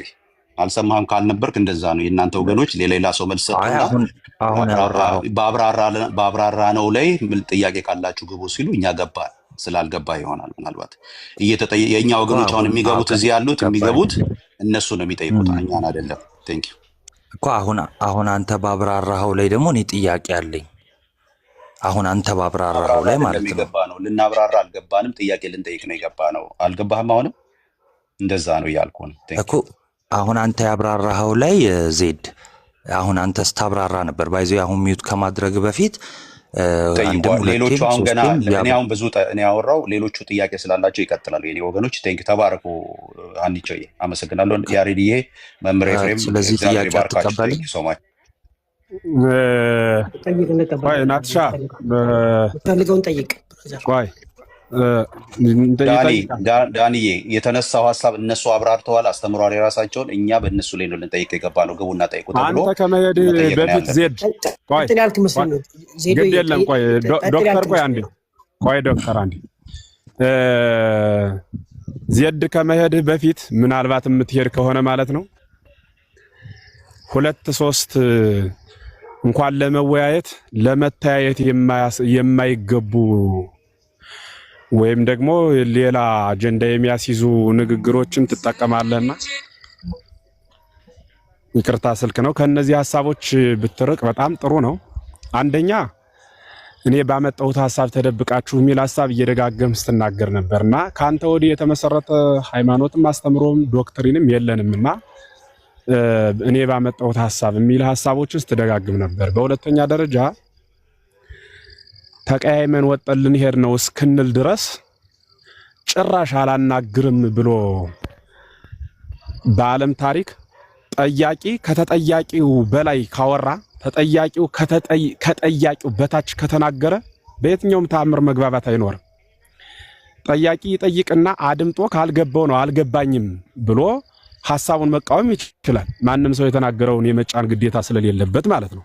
አልሰማህም ካልነበርክ እንደዛ ነው። የእናንተ ወገኖች ሌላ ሰው መልስ ሰጡና በአብራራ ነው ላይ ጥያቄ ካላችሁ ግቡ ሲሉ እኛ ገባን። ስላልገባ ይሆናል ምናልባት የእኛ ወገኖች አሁን የሚገቡት እዚህ ያሉት የሚገቡት እነሱ ነው የሚጠይቁት እኛን አይደለም። ቴንክ ዩ እኮ አሁን አንተ ባብራራኸው ላይ ደግሞ እኔ ጥያቄ አለኝ። አሁን አንተ ባብራራኸው ላይ ማለት ነው ልናብራራ አልገባንም። ጥያቄ ልንጠይቅ ነው የገባ ነው። አልገባህም? አሁንም እንደዛ ነው እያልኩ ነው እኮ። አሁን አንተ ያብራራኸው ላይ ዜድ አሁን አንተ ስታብራራ ነበር ባይዞ አሁን ሚዩት ከማድረግ በፊት ሌሎቹ አሁን ገና እኔ አሁን ብዙ እኔ ያወራው ሌሎቹ ጥያቄ ስላላቸው ይቀጥላሉ። የኔ ወገኖች ቴንክ ተባረኩ። አንቺዬ አመሰግናለሁ። ያሬድዬ መምህር ኤፍሬም ስለዚህ ጥያቄ ተቀበል ሶማች ቆይ ናትሻ ፈልገውን ጠይቅ ቆይ ዳንዬ የተነሳው ሀሳብ እነሱ አብራርተዋል፣ አስተምሯል የራሳቸውን። እኛ በእነሱ ላይ ነው ልንጠይቅ የገባ ነው። ግቡና ጠይቁ ተብሎ አንተ ከመሄድ በፊት ዜድ ቆይ ግድ የለም ቆይ ዶክተር ቆይ አንዴ ቆይ ዶክተር አንዴ ዜድ ከመሄድህ በፊት ምናልባት የምትሄድ ከሆነ ማለት ነው 2-3 እንኳን ለመወያየት ለመተያየት የማይገቡ ወይም ደግሞ ሌላ አጀንዳ የሚያስይዙ ንግግሮችን ትጠቀማለህና ይቅርታ ስልክ ነው። ከነዚህ ሐሳቦች ብትርቅ በጣም ጥሩ ነው። አንደኛ እኔ ባመጣሁት ሐሳብ ተደብቃችሁ የሚል ሐሳብ እየደጋገም ስትናገር ነበርና ካንተ ወዲህ የተመሰረተ ሃይማኖትም አስተምሮም ዶክትሪንም የለንምና እኔ ባመጣሁት ሐሳብ የሚል ሐሳቦችን ስትደጋግም ነበር። በሁለተኛ ደረጃ ተቀያይመን ወጠን ልንሄድ ነው እስክንል ድረስ ጭራሽ አላናግርም ብሎ በዓለም ታሪክ ጠያቂ ከተጠያቂው በላይ ካወራ ተጠያቂው ከጠያቂው በታች ከተናገረ በየትኛውም ተአምር መግባባት አይኖርም። ጠያቂ ይጠይቅና አድምጦ ካልገባው ነው አልገባኝም ብሎ ሐሳቡን መቃወም ይችላል። ማንም ሰው የተናገረውን የመጫን ግዴታ ስለሌለበት ማለት ነው።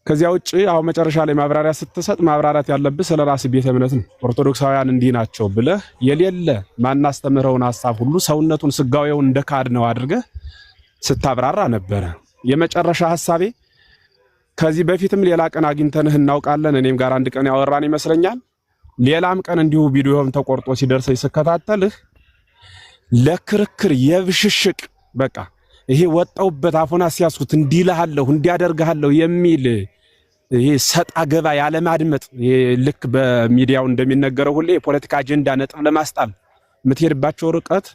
ከዚያ ውጪ አሁን መጨረሻ ላይ ማብራሪያ ስትሰጥ ማብራራት ያለብህ ስለራስ ቤተ እምነት ነው። ኦርቶዶክሳውያን እንዲህ ናቸው ብለህ የሌለ ማናስተምረውን ሐሳብ ሁሉ ሰውነቱን ስጋዊውን እንደካድ ነው አድርገህ ስታብራራ ነበረ። የመጨረሻ ሐሳቤ ከዚህ በፊትም ሌላ ቀን አግኝተንህ እናውቃለን። እኔም ጋር አንድ ቀን ያወራን ይመስለኛል። ሌላም ቀን እንዲሁ ቪዲዮም ተቆርጦ ሲደርሰኝ ስከታተልህ ለክርክር የብሽሽቅ በቃ ይሄ ወጣውበት አፎና ሲያስኩት እንዲልሃለሁ እንዲያደርግሃለሁ የሚል ይሄ ሰጣ ገባ ያለ ማድመጥ ልክ በሚዲያው እንደሚነገረው ሁሌ የፖለቲካ አጀንዳ ነጥብ ለማስጣል የምትሄድባቸው ርቀት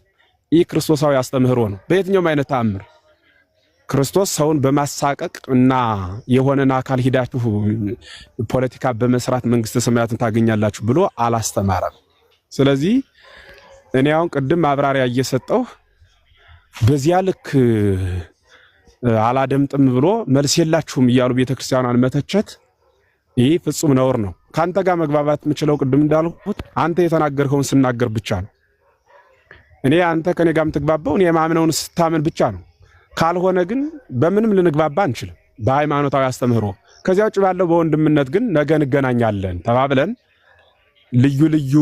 ክርስቶሳዊ አስተምህሮ ነው። በየትኛውም አይነት ተአምር ክርስቶስ ሰውን በማሳቀቅ እና የሆነን አካል ሂዳችሁ ፖለቲካ በመስራት መንግስተ ሰማያትን ታገኛላችሁ ብሎ አላስተማረም። ስለዚህ እኔ አሁን ቅድም ማብራሪያ እየሰጠው በዚያ ልክ አላደምጥም ብሎ መልስ የላችሁም እያሉ ቤተክርስቲያኗን መተቸት ይህ ፍጹም ነውር ነው። ካንተ ጋር መግባባት የምችለው ቅድም እንዳልኩት አንተ የተናገርከውን ስናገር ብቻ ነው። እኔ አንተ ከኔ ጋር የምትግባባው እኔ የማምነውን ስታምን ብቻ ነው። ካልሆነ ግን በምንም ልንግባባ አንችልም በሃይማኖታዊ አስተምህሮ። ከዚያ ውጭ ባለው በወንድምነት ግን ነገ እንገናኛለን ተባብለን ልዩ ልዩ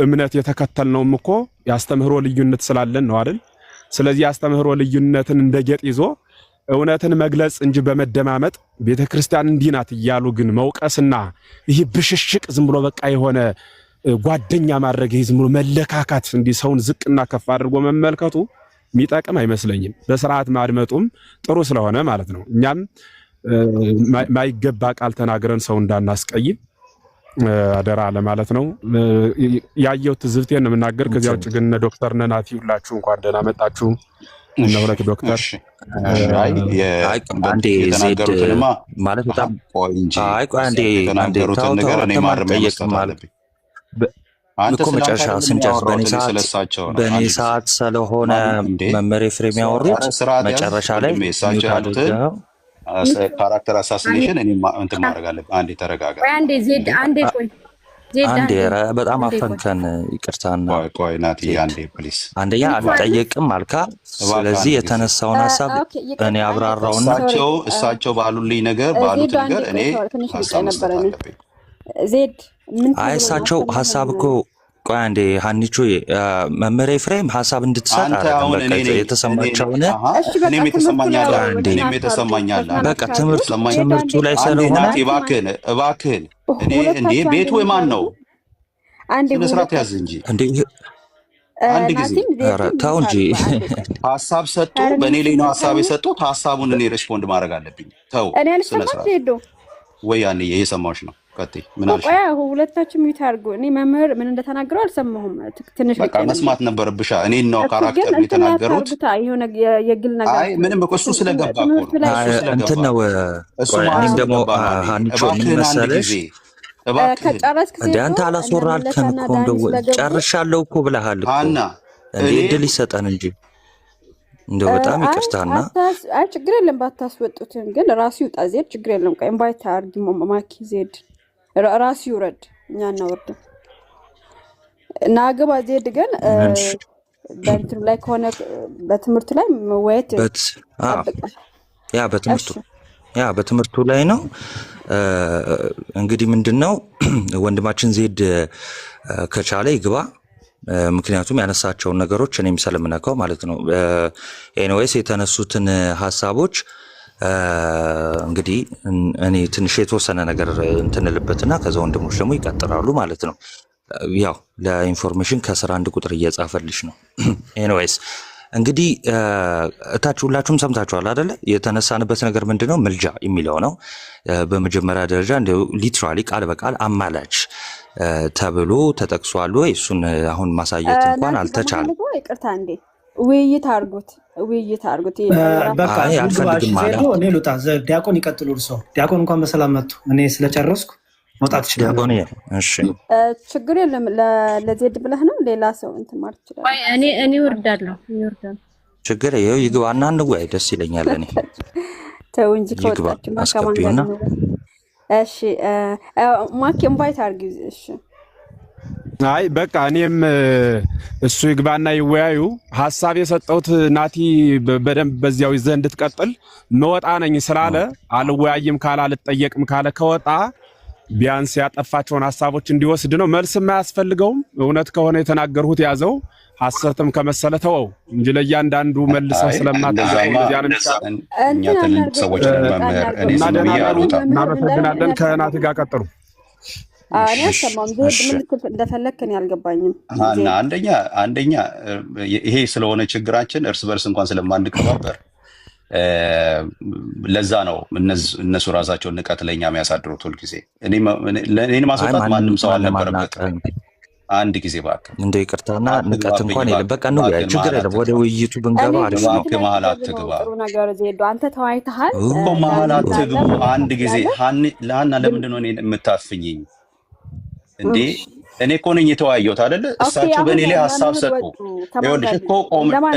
እምነት የተከተልነውም እኮ ያስተምህሮ ልዩነት ስላለን ነው አይደል? ስለዚህ ያስተምህሮ ልዩነትን እንደ ጌጥ ይዞ እውነትን መግለጽ እንጂ በመደማመጥ ቤተክርስቲያን እንዲህ ናት እያሉ ግን መውቀስና ይህ ብሽሽቅ ዝም ብሎ በቃ የሆነ ጓደኛ ማድረግ ይህ ዝም ብሎ መለካካት እንዲህ ሰውን ዝቅና ከፍ አድርጎ መመልከቱ የሚጠቅም አይመስለኝም። በስርዓት ማድመጡም ጥሩ ስለሆነ ማለት ነው። እኛም ማይገባ ቃል ተናግረን ሰው እንዳናስቀይም አደራ ለማለት ነው። ያየሁት ትዝብቴን ነው የምናገር። ከዚያ ውጭ ግን ዶክተር ነናቲ ሁላችሁ እንኳን ደህና መጣችሁ። እነሆለት ዶክተር አንዴ ዜድ ማለት በጣም የተናገሩትን ነገር እኔ ማረም ማለት እኮ መጨረሻ ስንጨርስ በእኔ ሰዓት ስለሆነ መመሬ ፍሬም ያወሩት መጨረሻ ላይ ሚውት አድርገው ካራክተር አሳሲኔሽን እኔ እንትን ማድረግ አለብኝ። አንዴ ተረጋጋ። አንዴ ዜድ አንዴ ቆይ አንዴ በጣም አፈንከን ይቅርታና ቆይ ናቲ አንዴ ፕሊስ። አንደኛ አልጠየቅም አልካ። ስለዚህ የተነሳውን ሐሳብ እኔ አብራራውና እሳቸው ባሉልኝ ነገር ባሉት ነገር እኔ ሐሳብ መስጠት አለብኝ። ዜድ ምን እሳቸው ሐሳብ እኮ ቆይ አንዴ ሀኒቾ መመሬ ፍሬም ሐሳብ እንድትሰጥ የተሰማቸውን እኔም የተሰማኛል በቃ ትምህርቱ ላይ ስለሆነ እባክህን እኔ እንዴ ቤቱ የማን ነው? ስነ ስርዓት ያዝ እንጂ አንድ ጊዜ ተው እንጂ ሐሳብ ሰጡ። በእኔ ላይ ነው ሐሳብ የሰጡት። ሐሳቡን እኔ ሬስፖንድ ማድረግ አለብኝ። ተው ስነ ስርዓት ወይ ያኔ የሰማሁሽ ነው። ምን አልሽ? ሁለታችሁ ሚውት አድርጉ። እኔ መምህር ምን እንደተናገረው አልሰማሁም። ትንሽ በቃ መስማት ነበረብሻ። እኔን ነው ካራክተር የተናገሩት። የሆነ የግል ነገር አይ ምንም እኮ እሱ ስለገባ እኮ ነው እንትን ነው። እኔም ደግሞ ሀኒቾ ምን መሰለሽ ከጨረስክ እንደ አንተ አላስወራልከን እኮ እንደው ጨርሻለሁ እኮ ብለሃል እኮ እንደ እድል ይሰጠን እንጂ እንደው በጣም ይቅርታና አይ ችግር የለም ባታስወጡትም ግን ራሱ ይውጣ ዜድ ችግር የለም። ቆይ ኢንቫይት አድርጊ ማኪ ዜድ ራሱ ይውረድ እኛ እናወርድ እና ግባ ዜድ ግን በእንትን ላይ ከሆነ በትምህርት ላይ መወያየት በትምህርቱ ላይ ነው። እንግዲህ ምንድነው ወንድማችን ዜድ ከቻለ ይግባ። ምክንያቱም ያነሳቸውን ነገሮች እኔም ስለምነካው ማለት ነው። ኤኒዌይስ የተነሱትን ሐሳቦች እንግዲህ እኔ ትንሽ የተወሰነ ነገር እንትንልበትና ከዛ ወንድሞች ደግሞ ይቀጥራሉ ማለት ነው። ያው ለኢንፎርሜሽን ከስራ አንድ ቁጥር እየጻፈልሽ ነው። ኤኒዌይስ እንግዲህ እታች ሁላችሁም ሰምታችኋል አይደለ? የተነሳንበት ነገር ምንድነው ምልጃ የሚለው ነው። በመጀመሪያ ደረጃ እንደው ሊትራሊ ቃል በቃል አማላጅ ተብሎ ተጠቅሷል ወይ? እሱን አሁን ማሳየት እንኳን አልተቻለም። ይቅርታ እንዴ ውይይት አድርጉት። በቃ አልፈልግም ማለት ነው። እኔ ልውጣ። ዲያቆን ይቀጥሉ። እርሶ ዲያቆን እንኳን በሰላም መጡ። እኔ ስለጨረስኩ መውጣት ይችላል። እሺ ችግር የለም። ለዜድ ብለህ ነው ሌላ ሰው እንትን ማለት ይችላል። እኔ ወርዳለሁ። ችግር ይኸው ይግባና እንወያይ። ደስ ይለኛል። እኔ ተው እንጂ ከወጣችሁ ማካማን ነው። እሺ ማኪ ኢንቫይት አድርጊ። እሺ አይ በቃ እኔም እሱ ይግባና ይወያዩ። ሐሳብ የሰጠሁት ናቲ በደንብ በዚያው ይዘህ እንድትቀጥል መወጣ ነኝ ስላለ አልወያይም ካለ አልጠየቅም ካለ ከወጣ ቢያንስ ያጠፋቸውን ሐሳቦች እንዲወስድ ነው። መልስ የማያስፈልገውም እውነት ከሆነ የተናገርሁት ያዘው፣ ሐሰትም ከመሰለ ተወው እንጂ ለእያንዳንዱ መልሰህ ስለማትዘው እናመሰግናለን። ከናቲ ጋር ቀጥሉ። እኔ አሰማም ዜድ ምን እንደፈለከኝ አልገባኝም። አንደኛ ይሄ ስለሆነ ችግራችን እርስ በርስ እንኳን ስለማንከባበር ለዛ ነው እነሱ ራሳቸውን ንቀት ለኛ የሚያሳድሩት ሁልጊዜ። እኔን ማስወጣት ማንም ሰው አልነበረበትም። አንድ ጊዜ እባክህ እንደ ይቅርታና ንቀት እንኳን የለም። በቃ ነው ያ ችግር የለም። ወደ ውይይቱ ብንገባ አሪፍ ነው። መሀል አትግባ ነገር ዜዶ አንተ ተዋይተሃል እኮ መሀል አትግቡ። አንድ ጊዜ ለሀና ለምንድን ነው እኔን የምታፍኝኝ እንዴ? እኔ እኮ ነኝ የተወያየሁት አይደለ? እሳቸው በእኔ ላይ ሀሳብ ሰጡ። ይኸውልሽ እኮ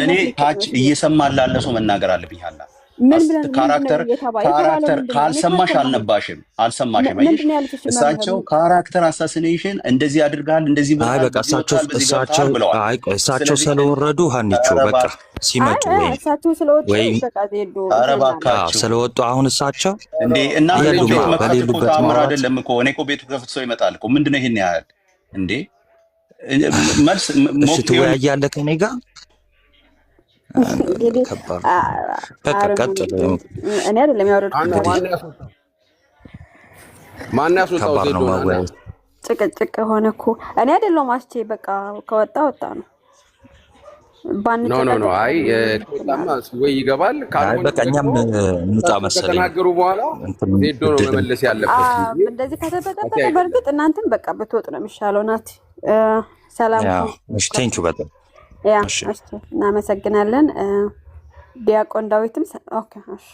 እኔ ታች እየሰማን ላለ ሰው መናገር አለብኝ። ሀላ ካራክተር ካልሰማሽ አልሰማሽም። እሳቸው ካራክተር አሳሲኔሽን እንደዚህ አድርጋል እንደዚህ በቃ እሳቸው ስለወረዱ ሀኒቾ በቃ ሲመጡ ስለወጡ አሁን እሳቸው እንዴ እና ቤት መክፈት እኮ ተአምር አይደለም እኮ። እኔ እኮ ቤቱ ከፍት ሰው ይመጣል እኮ ምንድነው ይሄን ያህል እንዴ? መልስ ትወያያለህ ከእኔ ጋር እኔ አይደለም ያወረድኩት። ማን ያስወጣው? ዜዶ ጭቅጭቅ ሆነ እኮ እኔ አይደለም አስቼ በቃ ከወጣ ወጣ ነው። ኖ አይ ከወጣማ ወይ ይገባል ካልሆነ በቃ እኛም እንውጣ መሰለኝ። ከተናገሩ በኋላ ዜዶ ነው መመለስ ያለበት። እንደዚህ ከተጠቀጠቀ በርግጥ እናንተም በቃ ብትወጡ ነው የሚሻለው። ናት ሰላም። እሺ ቴንኪው በጣም ያ እሺ እናመሰግናለን። ዲያቆን ዳዊትም ኦኬ እሺ